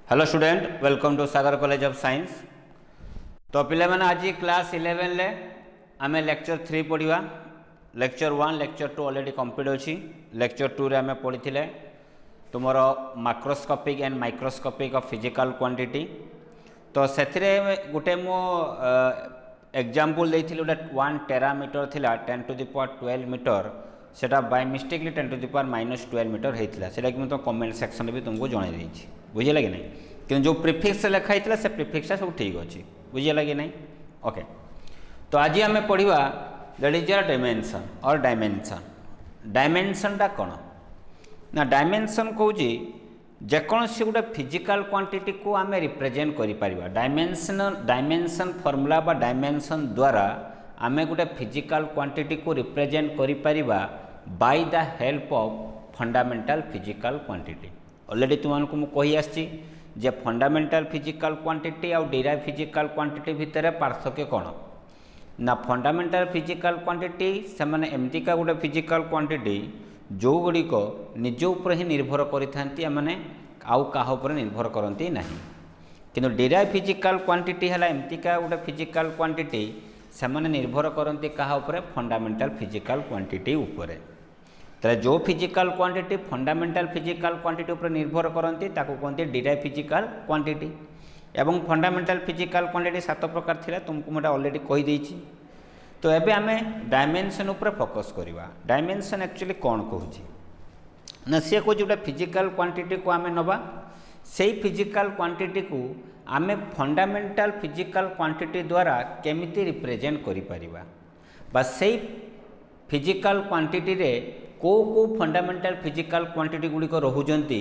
Hello student, welcome to Sagar college of science. तो पिले मैंने आज क्लास 11 ले आमे लेक्चर 3 पढ़िया। लेक्चर 1 लेक्चर 2 ऑलरेडी कंप्लीट अच्छी। लेक्चर 2 रे आमे पढ़ी तुमर microscopic and microscopic of physical quantity. तो से गोटे मो एग्जांपल देइथिल गोटे 1 टेरामीटर थिला 10 टू द पावर 12 मीटर, सेटा by mistakenly 10 to the power -12 metre होता। सेटा कि तो कमेंट सेक्शन भी तुमको जणाई देइछि, बुझिला कि नहीं। कि जो प्रिफिक्स लिखाई से प्रिफिक्सटा सब ठीक अच्छी, बुझिला कि नहीं। ओके, तो आज आम पढ़ा दैट इज योर डायमेंशन और डायमेंशन। डायमेंशनटा कौन ना, डायमेंशन कौन जेकोसी गोटे फिजिकल क्वांटिटी को आम रिप्रेजेंट करिपरिबा। डायमेंशन फॉर्मूला बा डायमेंशन द्वारा आम गोटे फिजिकल क्वांटिटी को रिप्रेजेंट करिपरिबा by the help of fundamental physical quantity. Already तुमको मु कही आछि जे फंडामेंटल फिजिकल क्वांटिटी और डिराइव फिजिकल क्वांटिटी भितर पार्थक्य कौन ना। फंडामेंटल फिजिकल क्वांटिटी से माने एमतीका गोटे फिजिकल क्वांटिटी जो गुड़िक निज उपर ही निर्भर करिथांती, माने आउ काहा उपर निर्भर करती नहीं। किंतु डिराइव फिजिकल क्वांटिटी है एमतीका गोटे फिजिकल क्वांटिटी से माने निर्भर करती काहा उपर, फंडामेंटल फिजिकल क्वांटिटी उपरे। तो जो physical quantity fundamental physical quantity उपर निर्भर करती ताको कहते डिराइव फिजिकल क्वांटिटी। एवं फंडामेंटल फिजिकल क्वांटिटी 7 प्रकार थिला, तुमको मैं ऑलरेडी कही देछि। तो एबे आमे डायमेंशन उपर फोकस करवा। डायमेंशन एक्चुअली कौन कहूँ ना, सी कह गोटे फिजिकल क्वांटिटी को आमे नबा, से फिजिकल क्वांटिटी को आमे फंडामेंटल फिजिकल क्वांटिटी द्वारा केमिति रिप्रेजेंट करि परिबा, बा से फिजिकल क्वांटिटी रे को फंडामेंटल फिजिकल क्वांटिटी गुड़िक रोचंती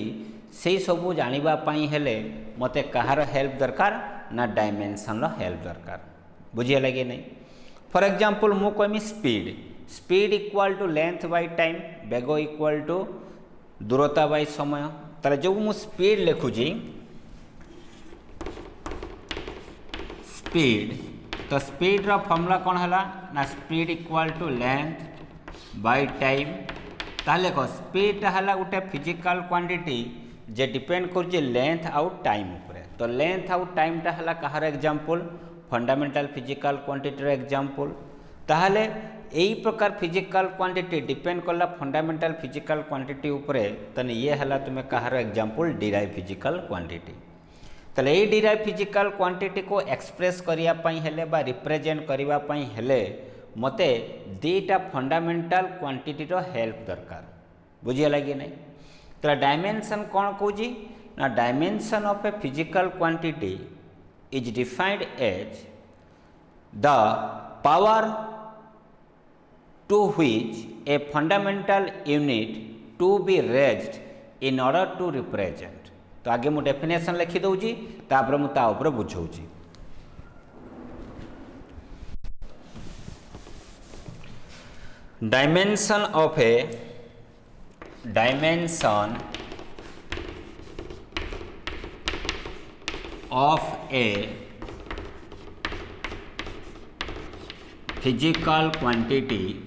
से सबू जानापी हेले मते कहार हेल्प दरकार ना, डायमेंशन हेल्प दरकार। बुझे लगे नहीं। फॉर एग्जांपल मु कहमी speed. Speed equal to length by time, बेग इक्वल टू दूरता बाय समय। ताले जो मु स्पीड लिखुची स्पीड, तो स्पीड रो फॉर्मूला कौन है ना, speed equal to length by time. ताहले को स्पीड है गोटे फिजिकल क्वांटिटी जे डिपेंड कर लेंथ आउ टाइम उपरे। तो लेंथ आउ टाइमटा है कहार example, fundamental physical quantity example. ताहले यही प्रकार फिजिकल क्वांटिटी डिपेंड करला फंडामेंटल फिजिकल क्वांटिटी उपरे, तने ये है तुम्हें कहार एग्जांपल डिराइव फिजिकल क्वांटिटी। ताहले ये डिराइव फिजिकल क्वांटिटी को एक्सप्रेस करिया पई हेले बा रिप्रेजेंट करिवा पई हेले मते दीटा फंडामेंटल क्वांटिटी रो हेल्प दरकार। बुझे लगे नहीं। तो डायमेंशन कौन कहूँ ना, dimension of a physical quantity is defined as the power to which a fundamental unit to be raised in order to represent. तो आगे मु डेफिनेशन लिखी दूची, तापर मु ता ऊपर बुझाऊची। Dimension of a physical quantity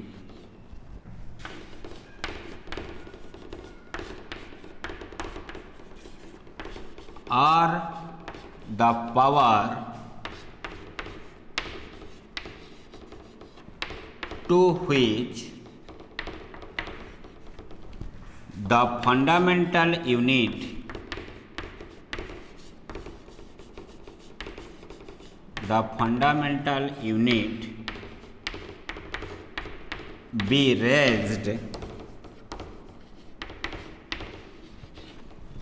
are the power to which the fundamental unit be raised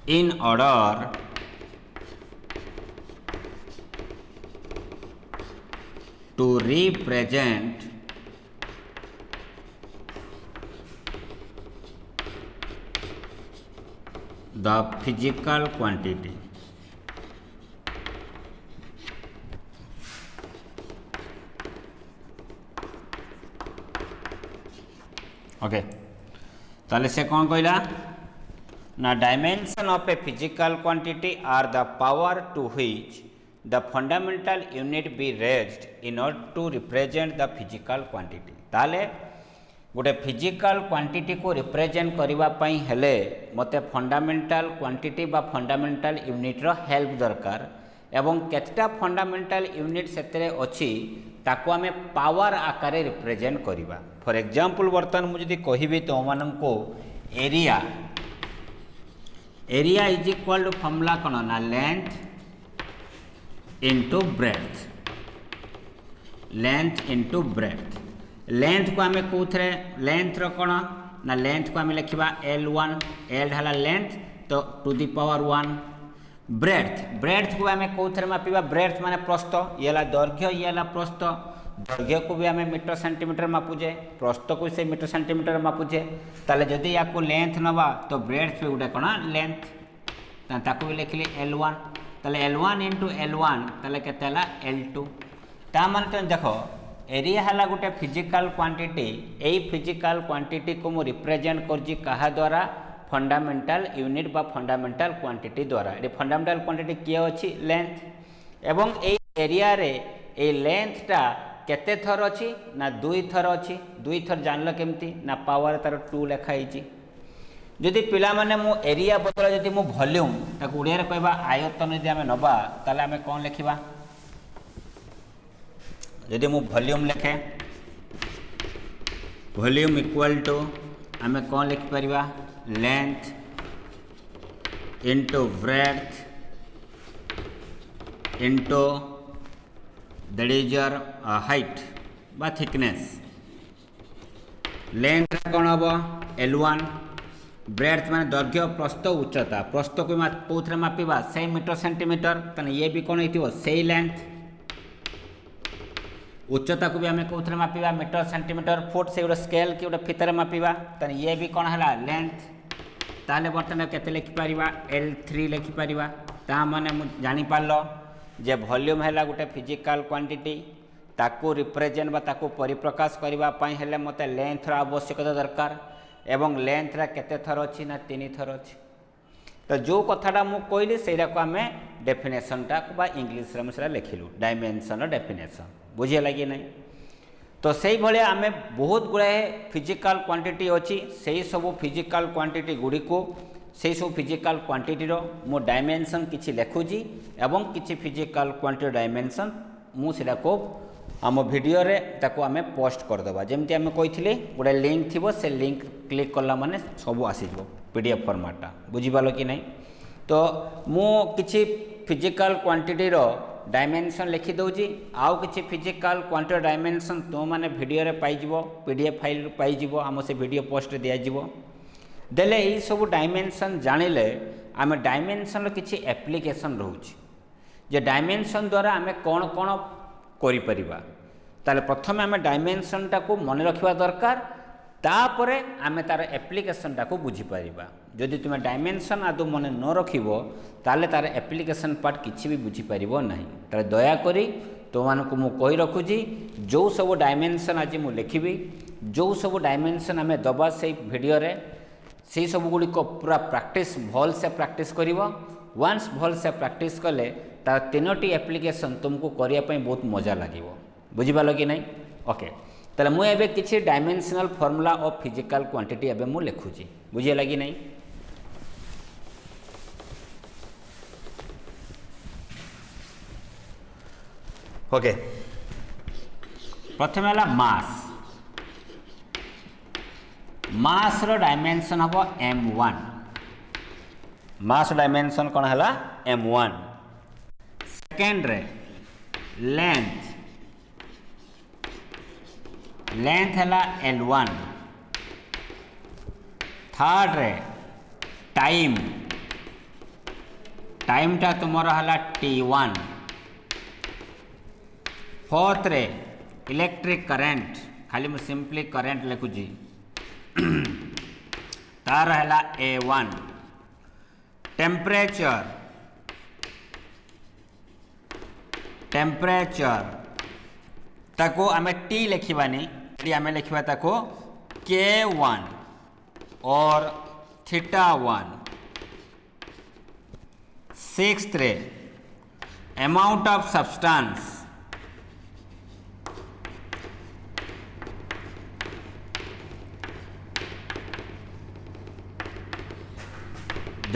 in order to represent the physical quantity। Okay, ताले से कौन कहला ना, dimension of a physical quantity are the power to which the fundamental unit be raised in order to represent the physical quantity. ताले गोटे physical quantity को represent करबा पई हेले मते फंडामेंटल क्वांटिटी बा फंडामेंटल यूनिट रो हेल्प दरकार एवं केतटा फंडामेंटल यूनिट सेतरे अछि ताको आमे पावर आकारे रिप्रेजेंट करबा। फॉर एग्जांपल वर्तमान मु जदि कहिबी तो मानन को area is equal to formula कोन ना length into breadth, length into breadth. Length को आमे कोथरे लेंथ रो कोन ना लेंथ को आमे लिखिबा L1, L हला लेंथ तो टू द पावर 1। ब्रेड्थ को आमे कोथरे मापिबा, ब्रेड्थ माने प्रस्थ, येला दैर्घ्य येला प्रस्थ। दैर्घ्य को भी आमे मीटर सेंटीमीटर मापुजे, प्रस्थ को से मीटर सेंटीमीटर मापुजे। ताले जदि याको लेंथ नबा तो ब्रेड्थ पे उडे कोन लेंथ ताको भी लिखली L1। ताले L1 इनटू L1 ताले केतेला L2। ता माने तो देखो एरिया हला गोटे फिजिकल क्वांटिटी, एई फिजिकल क्वांटिटी को मु रिप्रेजेंट करजी कहा द्वारा फंडामेंटल यूनिट बा फंडामेंटल क्वांटिटी द्वारा। ये फंडामेंटल क्वांटिटी किए अछि लेंथ एवं एई एरिया रे ए लेंथटा केते थर अछि ना 2 थर अछि। 2 थर जानलो केमती ना पावर तार 2 लेखा हिची। जदि पिला माने मु एरिया बदला जदि मु वॉल्यूम ताको उड़िया रे कहबा आयतन जदि आमे नबा ताले आमे कोन लिखिबा, यदि मु वॉल्यूम लिखे वॉल्यूम इक्वल टू आमे कौन लिख परिबा length into breadth into that is your height बा थिकनेस। लेंथ कौन हम L1, ब्रेड्थ माने दैर्घ्य प्रस्थ उच्चता। प्रस्थ को कोथरे मापिबा से मीटर सेंटीमीटर, तने ये भी कौन हेतिबो से लेंथ। उच्चता को भी आम कौन मापिबा मीटर सेंटीमीटर फुट से गोटे स्केल कि गोटे फितर मापिबा, तने ये भी कौन है लेंथ। ताले बर्तमान केते लिखिपर L3 लिखिपर। ता माने जानीपार जे वॉल्यूम है गोटे फिजिकल क्वांटिटी, ताकू रिप्रेजेंट बा ताकू परिप्रकाश करने हेले मते लेंथ आवश्यकता दरकार एवं लेंथ केते थर अच्छी ना 3 थर अच्छी। तो जो कथाटा मु कहली सेटा को आम डेफिनेशनटा बा इंग्लिश रे मुझे लिखिलु डायमेंशन डेफिनेशन बुझीगला कि नहीं। तो से भाया आम बहुत गुड़ाए फिजिकल क्वांटिटी अच्छी, से सब फिजिकल क्वांटिटी गुड़ी को से सब फिजिकल क्वांटिटी मु डायमेंशन किछि लिखुजी एवं किछि फिजिकल क्वांटिटी डायमेंशन मुझे को आम वीडियो रे ताको आमे पोस्ट करदेबा। जमती आम कही गोटे लिंक थी से लिंक क्लिक कला माने सब आसीजो PDF फॉर्मेटटा बुझीपाल कि नहीं। तो मु किछि फिजिकल क्वांटिटी रो डायमेंशन लिखि दउजी, आउ किछि फिजिकल क्वांटिटी डायमेंशन तो माने वीडियो रे पाइजिवो, PDF फाइल पाइजिवो, आम से वीडियो पोस्ट दिया जिवो। देले एई सब डायमेंशन जानिले आम डायमेंशन रो किछि एप्लीकेशन रहउछि जे डायमेंशन द्वारा आम कोन कोन करि परिबा। ताले प्रथमे आम डायमेंशनटा को मन रखिबा दरकार, तापरे आम तार एप्लीकेशनटा को बुझी परिबा। जदि तुम डायमेंशन आदौ मन न रखिबो ताले तार एप्लीकेशन पार्ट किछि भी बुझी परिबो नाही। ताले दया करी तो मानको मु कहि रखुजी जो सब डायमेंशन आज मु लिखिबी, जो सब डायमेंशन आम दबा से वीडियो रे से सब गुड़ी को पूरा प्रैक्टिस भल से प्रैक्टिस करिवो। वंस भल से प्रैक्टिस कले तार 3टी एप्लीकेशन तुमको करिया पई बहुत मजा लागिवो। बुझिपालो कि नहीं। ओके ताले मु एबे किछि dimensional formula of physical quantity एबे मु लिखुची, बुझिला कि नहीं। ओके प्रथम है मास। मास रो डायमेंशन हम M1, मास डायमेंशन कौन है M1। सेकेंड रे लेंथ, लेंथ है L1। थर्ड रे टाइम, टाइमटा तुमर है T1। फोर्थ रे इलेक्ट्रिक करंट, खाली मैं सिंपली करंट लिखुची तार है A1। टेम्परेचर, टेम्परेचर ताको आमे T लिखिबानी, आम लिखा ताको K1 और θ1। सिक्स्थ रे amount of substance,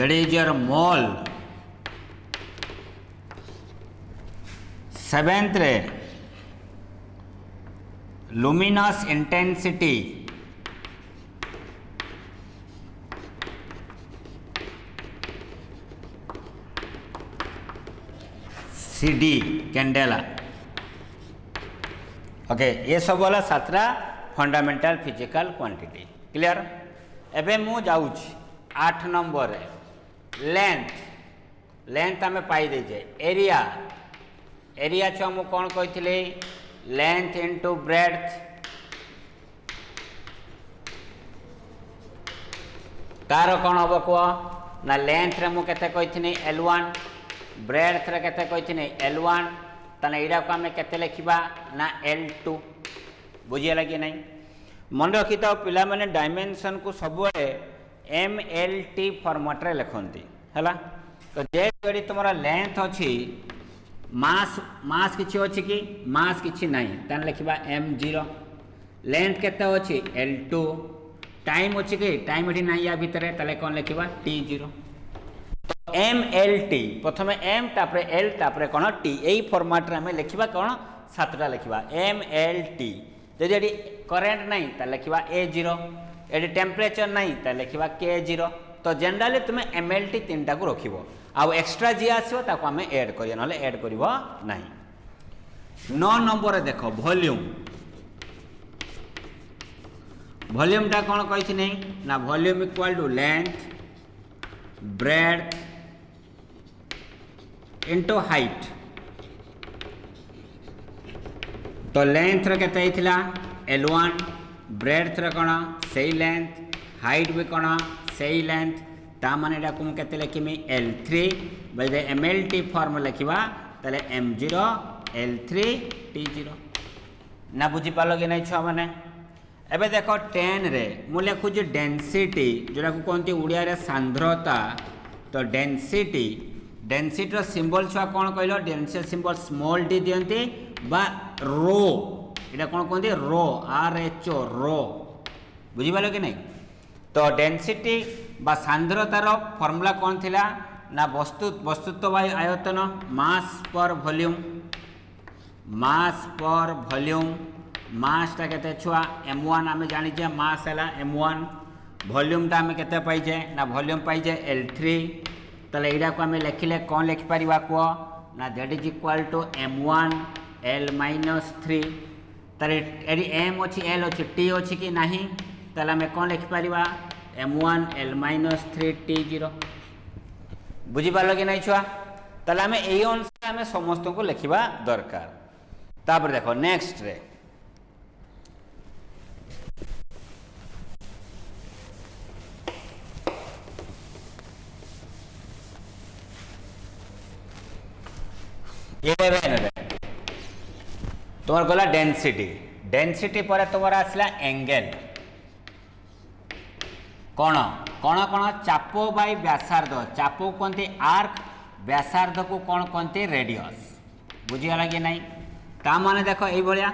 that is your mole. Seventh रे luminous intensity CD candela. Okay ये सब वाला 7 फंडामेंटल फिजिकल क्वांटिटी क्लियर। एबे मु जाउछि 8 नंबर रे लेंथ। लेंथ आमे पाई दे जे एरिया। एरिया छ मु कोन कहिथिले लेंथ इनटू ब्रेड्थ। तार कोन हबो को ना लेंथ रे मु केते कहिथिने L1 ब्रेड्थ रे केते कहिथिने L1 तने एडा को आमे केते लिखिबा ना L2 बुझिया लगी नहीं। मन रखी था पिला माने डायमेंशन को सब MLT फॉर्मेट रे लिखंती हैला। तो जे जड़ी तुम्हारा लेंथ अछि मास किछि अछि कि मास किछि नहीं तने लिखिबा M0। लेंथ केते अछि L2। टाइम अछि कि टाइम एठी नहीं या भीतर तले कोन लिखिबा T0। MLT प्रथमे M तापरे L तापरे कोन T एई फॉर्मेट रे हमें लिखिबा कोन 7टा लिखिबा MLT। जदि करेंट नहीं ता लिखिबा A0। एडी टेम्परेचर नहीं ता लिखिबा K0। तो जनरली तुमे MLT 3टा को रखिबो आ एक्स्ट्रा जी आसीबो ताको हमें ऐड करियो नले ऐड करिवो नहीं। 9 नंबर रे देखो वॉल्यूम। वॉल्यूम टा कोन कहिछि नहीं ना volume equal to length breadth into height. तो लेंथ रे केते हितला L1 ब्रेड्थ रे कोन सेही लेंथ हाइट भी कोन सेही लेंथ ता माने एडा को केते लिखिमी L3 बजे MLT फॉर्म लिखिबा तले M0 L3 T0 ना बुझी पालो कि नहीं छुआ माने। एबे देखो 10 रे मु लिखु जे डेंसिटी जोरा को कोनती उड़िया रे सांद्रता। तो डेंसिटी रो सिंबल छुआ कोन कहलो डेंसिटी सिंबल स्मॉल d दियंती बा रो एटा कोन कहंती रो RHO रो बुझी पालो कि नहीं। तो डेंसिटी बा सांद्रतार फॉर्मूला कौन थिला ना वस्तुत्व बाय आयतन मास पर वॉल्यूम। मास पर वॉल्यूम मास टा केते छुआ M1 आमे जानि जे मास हैला M1। वॉल्यूम टा आमे केते पाइ जे ना वॉल्यूम पाइ जे L3। तले एडा को आमे लिखिले कोन लिखि परिबा को ना that is equal to M1 L-3। तले एडी M अछि L अछि T अछि कि नाही तले आमे कोन लिखि परिबा M1 L-3 T0 बुझी पालो कि नहीं छुआ। तले आमे एई अनुसार आमे समस्त को लिखिबा दरकार। तापर देखो नेक्स्ट रे तुम्हार गला डेंसिटी। डेंसिटी पर तुम्हारा आसला एंगल कौन कौन कौन चापो बाई व्यासार्ध। चापो कहते आर्क व्यासार्ध को कौन कहते रेडियस बुझीगला कि नहीं। ता माने देखो यही भाया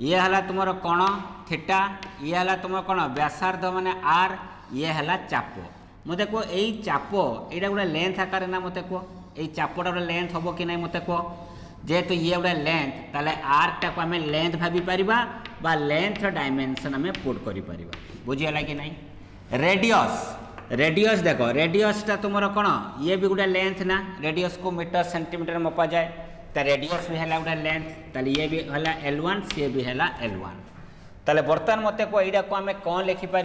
ये हला तुमर कौन थीटा ये हला तुम कौन व्यासार्ध माने आर ये हला चापो। मत कह यही चापो यहाँ गोटे लेंथ आकार ना मत कह यही चापोटा गोटे लेंथ हम कि नहीं मत कह जेहेतु ये गोटे लेंथ ताले आर्क टाक आम लेंथ भाभी पारिबा लेंथ डायमेंशन आम पुट करि परिबा बुझीगला कि नहीं। रेडियस रेडियस देख रेडियसटा तुम कौन ये भी गोटे लेंथ ना रेडियस को मीटर सेंटीमीटर मपा जाए तो रेडियस भी है गोटे लेंथ ताले ये भी है L1 सी भी है L1। ताले बर्तमान मत को यहाँ को आम कौन लिखिपर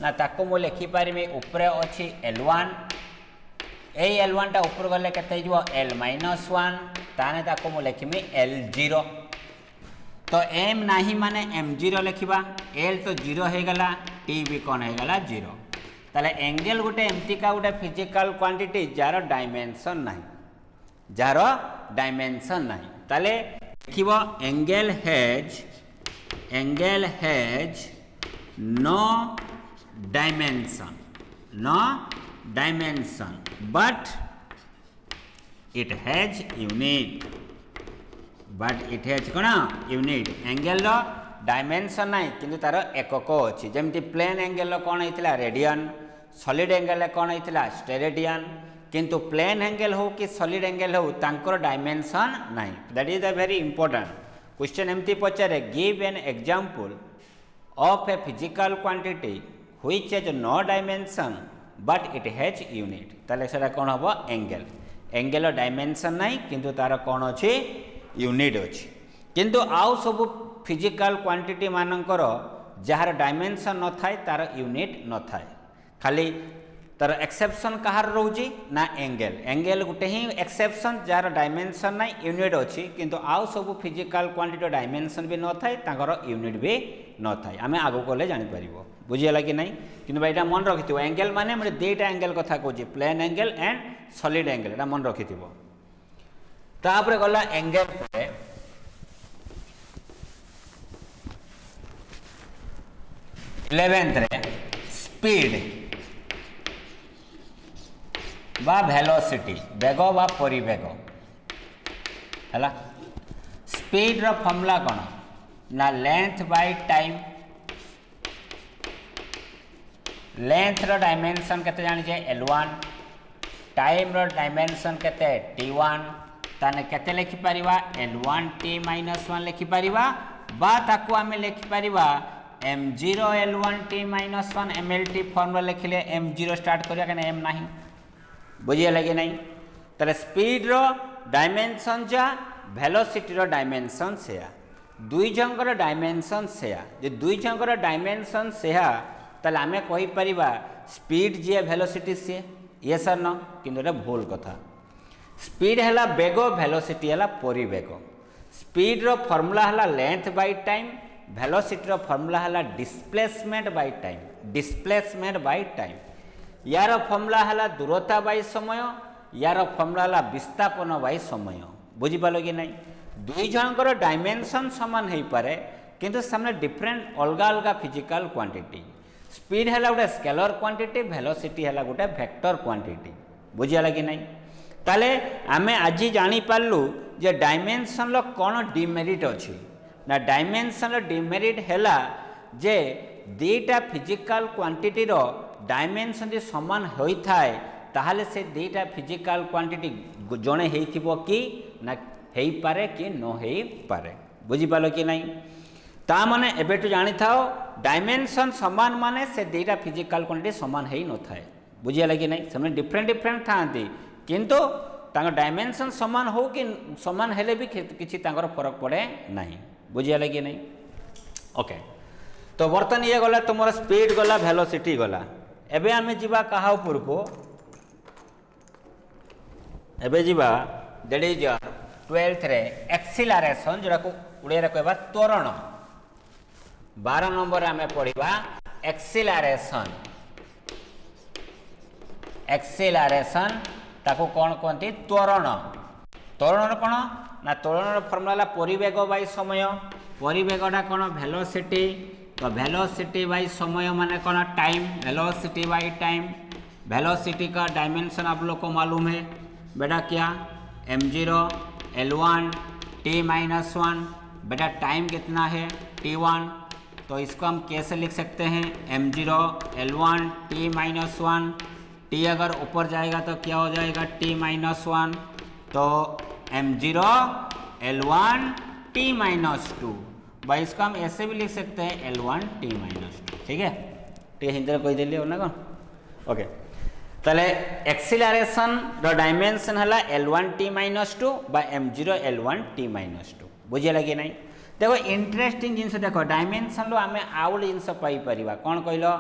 ना ताको मु लिखिपारि उपरे अच्छी L1 यही L1 टा ऊपर गले केते L-1 ताने ताको मु लिखिमी L0। तो M नाही माने M0 लिखिबा L तो 0 हो गला T भी कौन हो गला 0। ताले एंगल गोटे एमती का गोटे फिजिकल क्वांटिटी जार डायमेंशन नाही जार डायमेंशन नाही ताले लिखिबो angle has no dimension but it has unit कौन यूनिट एंगल डायमेंशन ना किंतु तार एकक अच्छी जमती प्लेन एंगल कौन होता रेडियन सॉलिड एंगल कौन होता स्टेरेडियन किंतु प्लेन एंगल हो कि सॉलिड एंगल हो तांकर डायमेंशन नहीं that is the very important question एमती पचारे give an example of a physical quantity which has no dimension but it has unit ताले सेटा कौन हम एंगल एंगल डायमेंशन नहीं किंतु तार कौन अच्छी यूनिट अच्छी किंतु आउ सब फिजिकल क्वांटिटी मानकर जार डायमेंशन न थाए तार यूनिट न थाए खाली तार एक्सेप्शन कहार रोची ना एंगल एंगल गोटे ही एक्सेप्शन जार डायमेंशन ना यूनिट अच्छी किंतु आउ सब फिजिकल क्वांटिटी डायमेंशन भी न थाए ताकर यूनिट भी न थाए आम आगो कले जापर बुझीगला कि नहीं कि यहाँ मन रखि एंगल माने मैं दुईटा एंगल कथा कहूँ plane angle and solid angle एटा मन रखि तापर गला एंगल 11th रे स्पीड बा वेलोसिटी बेग बा परिवेग है स्पीड रो फॉर्मूला कौन ना लेंथ बाय टाइम लेंथ रो डायमेंशन केते जानि जे L1 टाइम रो डायमेंशन केते T1 ताने केते लिखि परिबा L1T - 1 लिखि परिबा बा ताकू आमे लिखि परिबा m0 L1T - 1 mLT फॉर्मूला लिखिले m0 स्टार्ट करिया कने m नाही बुझिए कि नहीं ताले स्पीड रो डायमेंशन जा वेलोसिटी रो डायमेंशन सेया दुई जंकर डायमेंशन सेया जे दुई जंकर डायमेंशन सेया ताले आमे कहि परिबा स्पीड जे वेलोसिटी से ये सर न किंतु भूल कथा स्पीड है बेग वेलोसिटी है परिवेग स्पीड रो फॉर्मूला है लेंथ बाय टाइम वेलोसिटी रो फॉर्मूला है डिस्प्लेसमेंट बाय टाइम यार फॉर्मूला है दूरता बाय समय यार फॉर्मूला है विस्थापन बाय समय बुझिपाल कि नहीं दुई जनकर डायमेंशन सामान हो पारे किंतु सामने डिफरेंट अलग अलग फिजिकल क्वांटिटी स्पीड है गोटे स्केलर क्वांटिटी वेलोसिटी है गोटे वेक्टर क्वांटिटी बुझिगला कि नहीं ताले आमे आज जानी पारलु जे डायमेंशन लो कौन डिमेरिट अच्छी ना डायमेंशन डिमेरिट हैला जे दीटा फिजिकल क्वांटिटी रो डायमेंशन जे समान होई थाए ताहले से दीटा फिजिकल क्वांटिटी जणे हेइथिबो कि ना हेई पारे कि न हेई पारे बुझी पालो कि नहीं ता माने एबेटु जानि थाओ डायमेंशन समान माने से दीटा फिजिकल क्वांटिटी समान हेई न थाए बुझिगला कि नहीं से डिफरेंट थांती किंतु तांगर डायमेंशन समान हो कि समान हेले भी किछि तांगर फरक पड़े नहीं बुझिगला कि नहीं ओके तो बर्तन ये गला तुमर स्पीड गला वेलोसिटी गला एबे आमे जिबा कहा ऊपर को एबे जिबा दैट इज 12th रे एक्सीलरेशन जोरा को उड़े रे कहबा त्वरण 12 नंबर आमे पढ़िबा एक्सीलरेशन ताको कौन कहते त्वरण त्वरण कौन ना त्वरण फॉर्मूला परिवेग बाय समय परिवेगटा कौन वेलोसिटी तो वेलोसिटी बाय समय माने कौन time velocity bye time velocity का डायमेंशन आप लोग को मालूम है बेटा क्या m0 L1 T - 1 बेटा टाइम कितना है T1 तो इसको हम कैसे लिख सकते हैं m0 L1 T - 1 T अगर ऊपर जाएगा तो क्या हो जाएगा T - 1 तो m0 L1 T - 2 भाई इसको हम ऐसे भी लिख सकते हैं L1 T - 2 ठीक है टी हिंदी कोई दिल्ली हो ना कौन ओके ताले एक्सीलरेशन रो डायमेंशन है L1 T - 2 बा m0 L1 T - 2 बुझिगला कि नहीं देखो इंटरेस्टिंग जिनस देखो डायमेंशन रो आमे आउल जिनस पाई परिबा कोन कहलो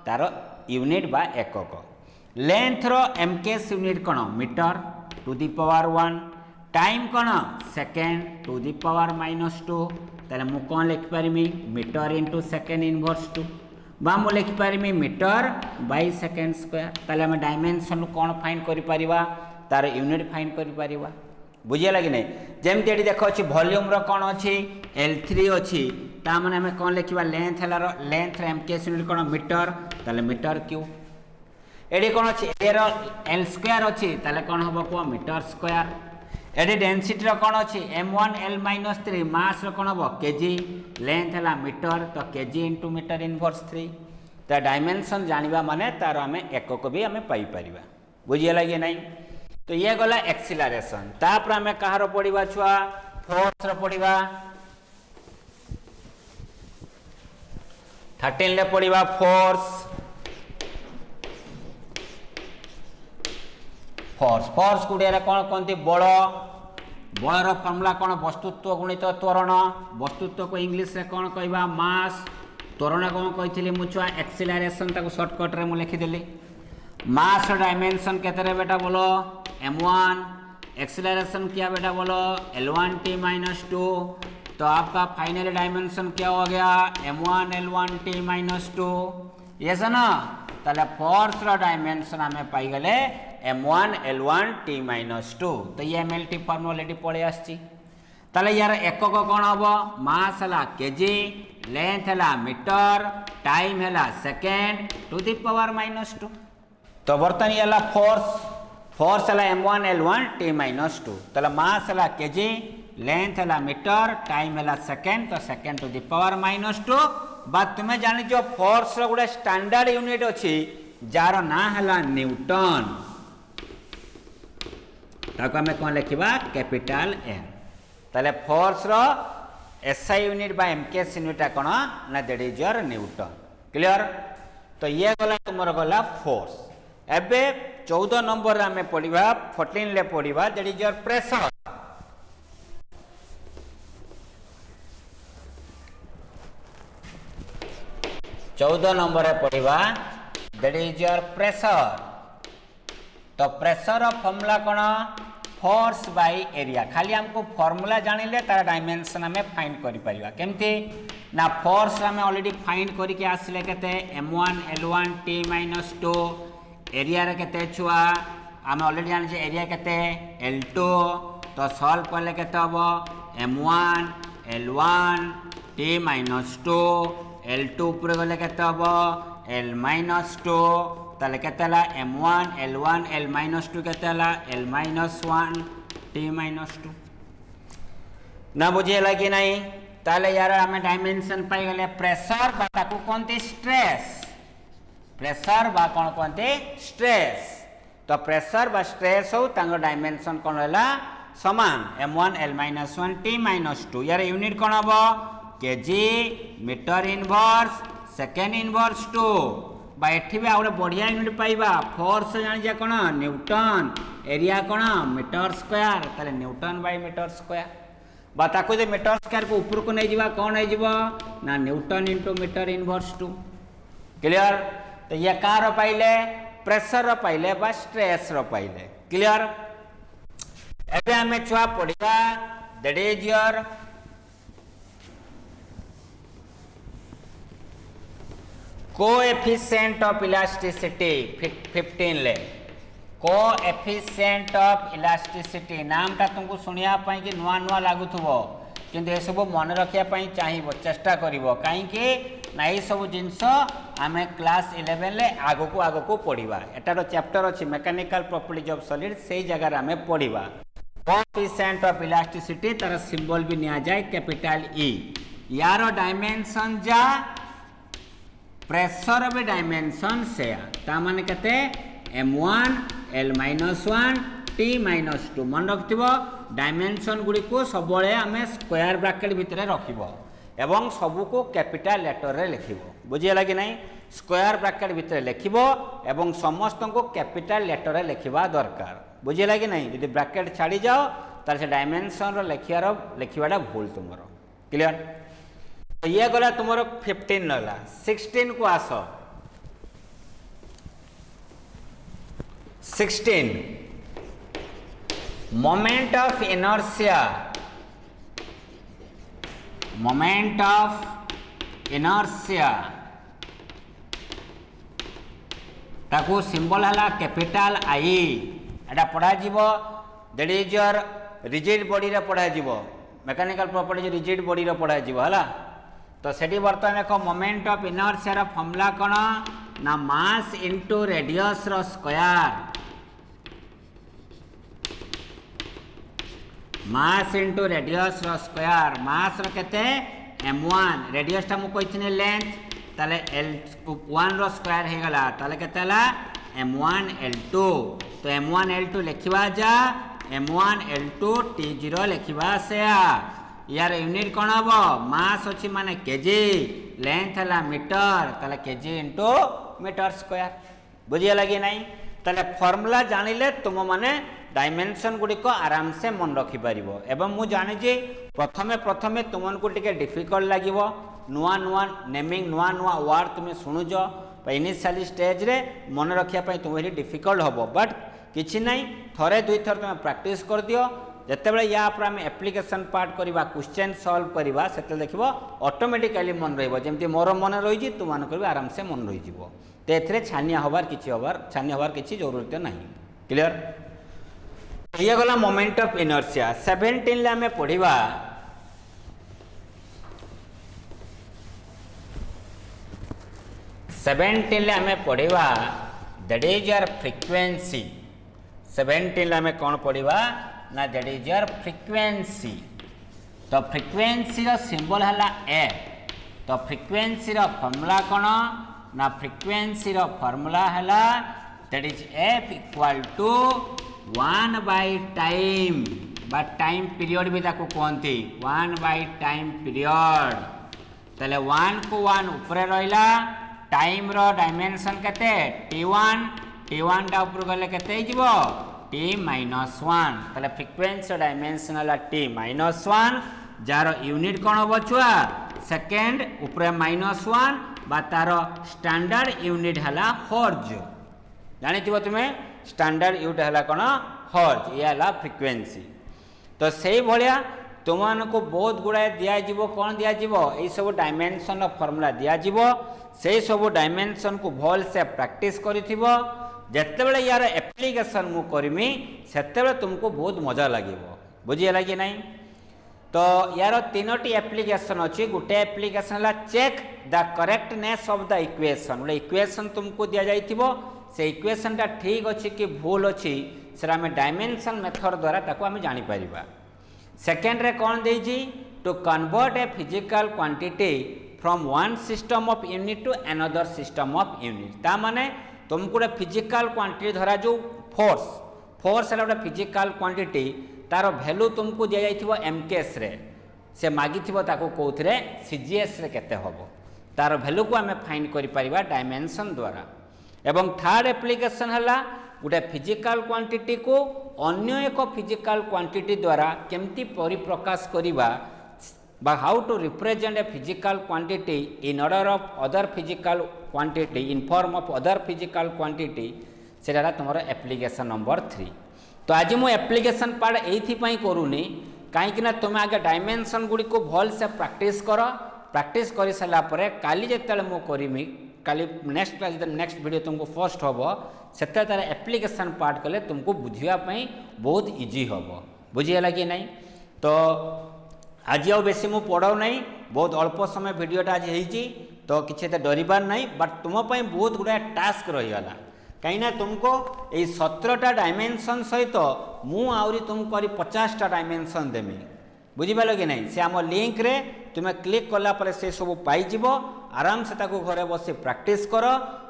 तार यूनिट बा एकक लेंथ रो mks यूनिट कौन metre to the power 1 time कौन सेकेंड टू दी पावर -2 ताले मु कौन लिख पारिमी मीटर इंटू सेकेंड इनवर्स 2 बा मु लिख पारिमी मीटर बाय सेकेंड स्क्वायर ताले हम डायमेंशन कौन फाइंड करि परिबा तार यूनिट फाइंड करि परिबा बुझिगला कि नहीं जेमती एटी देखो अछि वॉल्यूम रो कौन अछि L3 अछि ता माने हम कौन लिखिबा लेंथ हला रो लेंथ रे mks यूनिट कौन मीटर ताले मीटर क्यूब एडी कौन अच्छी एरो L स्क्वायर अच्छी ताले कौन हम को मीटर स्क्वायर एडी डेंसिटी रो कौन अच्छी m1 L - 3 मास रो कौन हम केजी लेंथ है मीटर तो केजी इंटू मीटर इनवर्स 3 ता डायमेंशन जानिबा माने तार आमे एकक भी आमे पाई परिबा बुझियला कि नहीं। तो ये गला एक्सिलरेशन तापर आमे कहार पढ़िबा छुआ फोर्स रो पढ़िबा 13 ले पढ़िबा फोर्स फोर्स गुड़िया कौन कहते बल बलर फर्मुला कौन वस्तुत्व गुणित त्वरण वस्तुत्व को इंग्लिश रे कौन कहबा मास त्वरण कौन कही मुझुआ एक्सिलरेशन ताको शॉर्टकट रे मु लिखिदेली मास डायमेंशन केतरे बेटा बोलो m1 एक्सिलरेशन क्या बेटा बोलो l1t - 2 तो आपका फाइनल डायमेंशन क्या हो गया m1 l1t - 2 ये से ना ताले फोर्स रो डायमेंशन हमें पाई गले m1 l1t - 2 तो ये mlt फॉर्मूला ऑलरेडी पढ़े आछि ताले यार एकक कोन हबो मास हला केजी लेंथ हला मीटर टाइम हला सेकंड टू द पावर -2 तो बर्तन ये हला फोर्स हला m1 l1t - 2 ताले मास हला केजी लेंथ हला मीटर टाइम हला सेकंड तो सेकंड टू द पावर -2 बात तुम्हें जानि जो फोर्स रो गुडा स्टैंडर्ड यूनिट अछि जार ना हला न्यूटन ताको हमें कौन लिखा कैपिटल एन ताले फोर्स रो एसआई यूनिट बा एमकेएस यूनिट कौन ना that is your Newton clear. तो ये गला तुमर गला फोर्स एबे 14 नंबर रे हमें पढ़िबा 14 ले पढ़िबा that is your pressure 14 number रे पढ़िबा दैट इज योर प्रेशर तो प्रेशर फॉर्मूला कौन फोर्स बाय एरिया खाली हमको फॉर्मूला जानिले तार डायमेंशन हमें फाइंड करि परिबा केमती ना फोर्स हमें ऑलरेडी फाइंड करके आसिले केते m1 l1t - 2 एरिया रे केते छुआ हमें ऑलरेडी जानि जे एरिया केते l2 तो सॉल्व करले केते हबो m1 l1t - 2 l2 ऊपर गले केते हबो l - 2 ताले केतेला m1 l1 l - 2 केतेला l - 1 t - 2 ना बुझेला कि नहीं ताले यार हमें डायमेंशन पाई गले प्रेशर बा ताकू कोनते स्ट्रेस प्रेशर बा कोन कोनते स्ट्रेस तो प्रेशर बा स्ट्रेस हो तांगो डायमेंशन कोन होला समान m1 l - 1 t - 2 यार यूनिट कोन हबो KG metre inverse second inverse 2 बा एठी भी आउरे बढ़िया यूनिट पाइबा फोर्स जानि जे कोन न्यूटन एरिया कोन मीटर स्क्वायर ताले न्यूटन बाय मीटर स्क्वायर बा ताको जे मीटर स्क्वायर को ऊपर को नै जिबा कोन नै जिवो ना newton into metre inverse 2 clear. तो ये कार पाइले प्रेशर रो पाइले बा स्ट्रेस रो पाइले क्लियर। एबे हमें छुआ पढ़िबा that is your coefficient of elasticity 15 ले कोएफिशिएंट ऑफ इलास्टिसिटी नामटा तुमको सुनिया पाई कि नुआ नुआ लागुथबो किंतु ए सब मन रखिया पाई चाहिबो चेष्टा करिवो काई कि ना ए सब जिंस आमे क्लास 11 ले आगो को पढ़िबा एटारो चैप्टर अछि मैकेनिकल प्रॉपर्टीज ऑफ सॉलिड सेही जगह रे आमे पढ़िबा कोएफिशिएंट ऑफ इलास्टिसिटी तार सिंबल भी निया जाय कैपिटल ई यारो डायमेंशन जा प्रेशर भी डायमेंशन से ता माने कते m1 l - 1 t - 2 मन रखिबो डायमेंशन गुडी को सब बळे हमें स्क्वायर ब्रैकेट भितरे रखिबो एवं सब को कैपिटल लेटर रे लिखिबो बुझियला कि नहीं स्क्वायर ब्रैकेट भितरे लिखिबो एवं समस्त को कैपिटल लेटर रे लिखिबा दरकार बुझियला कि नहीं यदि ब्रैकेट छाड़ी जाओ तार से डायमेंशन रो लिखिबाटा भूल तुमरो क्लियर। तो ये गला तुमरो 15 नला 16 को आस 16 मोमेंट ऑफ इनर्शिया ताको सिंबल हला कैपिटल आई एटा पढ़ा जीवो that is your rigid body रे पढ़ा जीवो मैकेनिकल प्रॉपर्टीज रिजिड बॉडी रे पढ़ा जीवो हला। तो सेठी बर्तमान एक मोमेंट ऑफ इनर्शिया रा फॉर्मूला कोन ना मास इनटू रेडियस रो स्क्वायर मास इनटू रेडियस रो स्क्वायर मास रो केते m1 रेडियस टा मु कहिथिने लेंथ ताले L1 रो स्क्वायर हे गला ताले केते हला M1 L2 तो M1 L2 लिखिबा जा M1 L2 T0 लिखिबा से यार यूनिट कौन हम मास अच्छी माने केजी लेंथ है मीटर ताले केजी इंटू मीटर स्क्वायर बुझी लगे नहीं ताले फॉर्मूला जानिले तुम माने डायमेंशन गुड़ी को आराम से मन रखी पारिबो एवं मु जाने जे प्रथमे तुमको टिके डिफिकल्ट लागिवो नुआ नुआ नेमिंग नुआ नुआ वर्ड तुम शुणुच इनिशियल स्टेज रे मन रखिया पई तुम डिफिकल्ट हबो बट किछि नहीं थरे दुई थर तुम प्रैक्टिस कर दियो जितेबाला या आम एप्लिकेशन पार्ट करवा क्वेश्चन सॉल्व करवा से देखो ऑटोमेटिकली मन रही मोर मन रही तुम भी आराम से मन रही तो ये छानिया हबार किसी जरूरत नहीं क्लियर ये गला मोमेंट ऑफ इनर्शिया 17 ले आमे पढ़िबा दैट इज योर फ्रीक्वेंसी 17 ले आमे कौन पढ़िबा ना दैट इज योर फ्रीक्वेंसी तो फ्रीक्वेंसी रो सिंबल हला ए तो फ्रीक्वेंसी रो फार्मूला कौन ना फ्रीक्वेंसी रो फार्मूला हला that is F equal to 1 by time बा टाइम पीरियड भी ताको कहते 1 बाय टाइम पीरियड तले 1 को 1 ऊपर रहिला टाइम रो डायमेंशन केते t1 टा ऊपर गले केते हिजबो t माइनस 1 तले फ्रीक्वेंसी डायमेंशन हला t माइनस 1 जार यूनिट कौन हम छुआ सेकेंड ऊपर माइनस 1 बा तार स्टैंडर्ड यूनिट हला हर्ज जानी तुम्हें स्टैंडर्ड यूनिट हला कौन हर्ज ये हला फ्रीक्वेंसी तो से भाया तुमको बहुत गुड़ाए दिज्व कौन दिज्व यही सब डायमेंशन फॉर्मूला दिज्व से सब डायमेंशन को भल से प्रैक्टिस करते यार एप्लिकेशन मु करमी से तुमको बहुत मजा लगे बुझीगला कि नहीं तो यार तीनोटी एप्लिकेशन अच्छी गोटे एप्लिकेशन है check the correctness of the equation गोटे इक्वेशन तुमको दि जाइथिबो से इक्वेशन टा ठीक अच्छी कि भूल अच्छी से आम डायमेंशन मेथड द्वारा ताको आम जानी परिबा सेकेंड रे कौन देजी to convert a physical quantity from one system of unit to another system of unit ता माने तुमको गोटे फिजिकल क्वांटिटी धरा जो फोर्स है गोटे फिजिकल क्वांटिटी तार वैल्यू तुमको दि जाइथिबो एमकेएस रे से मागिथिबो ताको कोथरे सीजीएस रे केते हबो तार वैल्यू को आम फाइंड करि परिबा डायमेंशन द्वारा एवं थर्ड एप्लिकेशन है गोटे फिजिकल क्वांटिटी को अन्य एक फिजिकल क्वांटिटी द्वारा केमती परिप्रकाश करिबा बा how to represent a physical quantity in order of other physical quantity in form of other physical quantity सेटा तुम एप्लिकेशन नंबर 3 तो आज मु एप्लिकेशन पार्ट एइथिपई करूनी कहीं तुम आगे डायमेंशन गुड़ी को भल से प्रैक्टिस कर सारा काली जिते मु करमी काली नेक्स्ट क्लास नेक्स्ट वीडियो तुमको फर्स्ट हम से तार एप्लिकेशन पार्ट कले तुमको बुझापी बहुत इजी हम बुझीगला कि नहीं तो आज आ बेसी मु पढ़ाऊ नहीं बहुत अल्प समय वीडियोटा आज होती तो किसी डरबार नहीं बट तुमपाई बहुत गुड़ाए टास्क रहीगला कहीं तुमको ये 17टा डायमेंशन सहित मुझे तुमको 50टा डायमेंशन देमी बुझीपाल कि नहीं से आम लिंक रे तुम्हें क्लिक कलापर से सब पाइज आराम से ताको घरे बसी प्रैक्टिस कर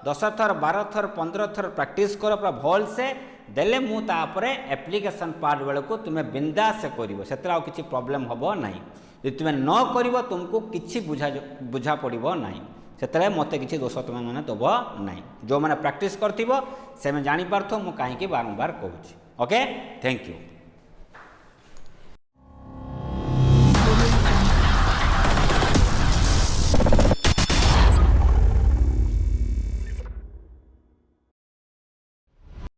10 थर 12 थर 15 थर प्रैक्टिस कर पूरा भल से देले मु तापरे एप्लिकेशन पार्ट बेले को तुम्हें बिंदास से करिवो सेतरा आ किछि प्रॉब्लम हबो नहीं जे तुम्हें न करिवो तुमको किछि बुझा पड़िबो नहीं सेतरे मते किछि दोष तुम माने दबो नहीं जो माने प्रैक्टिस करथिबो से मैं जानि पारथो मु काहे कि बारंबार कहूछि ओके थैंक यू।